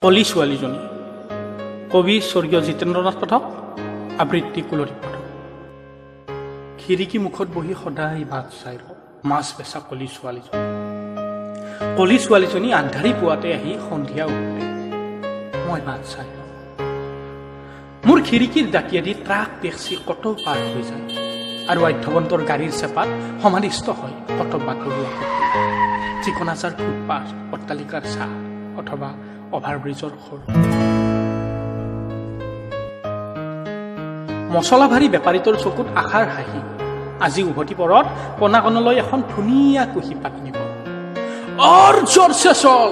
কলি ছোৱালীজনী কবি স্বৰ্গীয় জিতেন্দ্ৰনাথ পাঠক আবৃত্তি কুলদীপ পাঠক। খিৰিকী মুখত বহি সদায় বাট চাই ৰ মাছ বেচা কলি ছোৱালীজনী আন্ধাৰী পুৱাতে আহি সন্ধিয়া উঠে মই বাট চাই ৰ। মোৰ খিৰিকীৰ দাঁতিয়েদি ট্ৰাক টেক্সি কত পাৰ হৈ যায় আৰু আধ্যবন্তৰ গাড়ীৰ চেপাত সমাধিস্থ হয় কত বাতৰুৱা ঠিকনাচাৰ ফুটপাথ অট্টালিকাৰ চাহ অথবা অভাৰব্ৰিজৰ সৰু মছলা ভাৰী বেপাৰীটোৰ চকুত আশাৰ হাঁহি আজি উভতি পৰত কণাকণলৈ এখন ধুনীয়া কুহি পাত নিব চল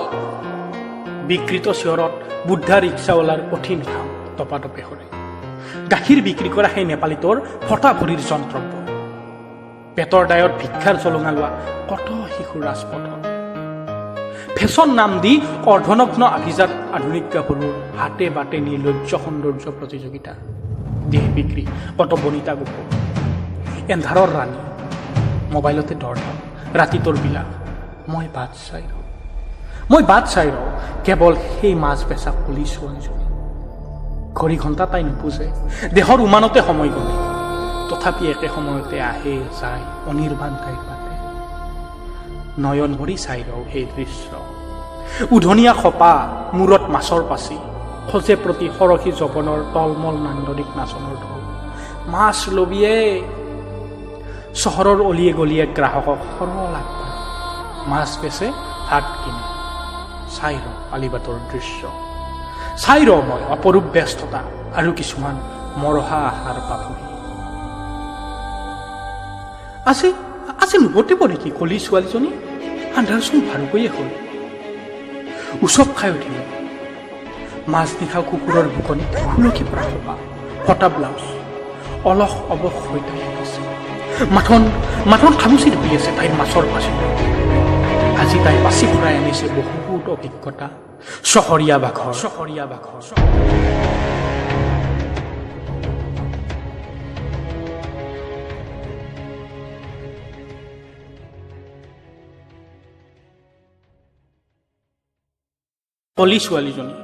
বিকৃত চিঞৰত বুদ্ধা ৰিক্সাৱালাৰ কঠিন কাম টপাটপে সৰে গাখীৰ বিক্ৰী কৰা সেই নেপালীটোৰ ফটা ভৰিৰ যন্ত্ৰব্য পেটৰ দায়ত ভিক্ষাৰ জলঙা লোৱা কত শিশু ৰাজপথত ফেশ্বন নাম দি অৰ্ধনগ্ন আভিজাত আধুনিক গাভৰুৰ হাতে বাটে নিৰ্লজ্জ সৌন্দৰ্য প্ৰতিযোগিতা দেহ বিক্ৰী কত বনিতা গোপ এন্ধাৰৰ ৰাণী মোবাইলতে দৰদাম ৰাতিটোৰ বিলাস মই বাট চাই ৰ কেৱল সেই মাছ বেচা কলি ছোৱালীজনী ঘড়ী ঘণ্টা তাই নুপুজে দেহৰ উমানতে সময় গ'লে তথাপি একে সময়তে আহে যায় অনিৰ্বাণ তাইৰ বাটে নয়ন ভৰি চাই ৰ সেই দৃশ্য উধনীয়া খপা মূৰত মাছৰ পাচি খোজে প্ৰতি সৰসী জৱনৰ তলমল নান্দনিক নাচনৰ ঢৌ মাছ লবিয়ে চহৰৰ অলিয়ে গলিয়ে গ্ৰাহকক সৰল আগবাঢ়ে মাছ বেচে হাত কিনে চাই ৰ আলিবাটৰ দৃশ্য চাই ৰ মই অপৰূপ ব্যস্ততা আৰু কিছুমান মৰহা আহাৰ পাবহি আজি নুবতিব নেকি কলি ছোৱালীজনী আন্ধাৰচোন ভাৰুকৈয়ে হ'ল উচপ খাই উঠিলে মাছ নিশা কুকুৰৰ বুকনিত সুলকি পৰা খোপা ফটা ব্লাউজ অলস অৱস হৈ তাই আহিছে মাথন খামুচি ধৰি আছে তাইৰ মাছৰ পাচিত আজি তাই পাচি ফুৰাই আনিছে বহুত অভিজ্ঞতা চহৰীয়া বাঘৰ কলি ছোৱালীজনী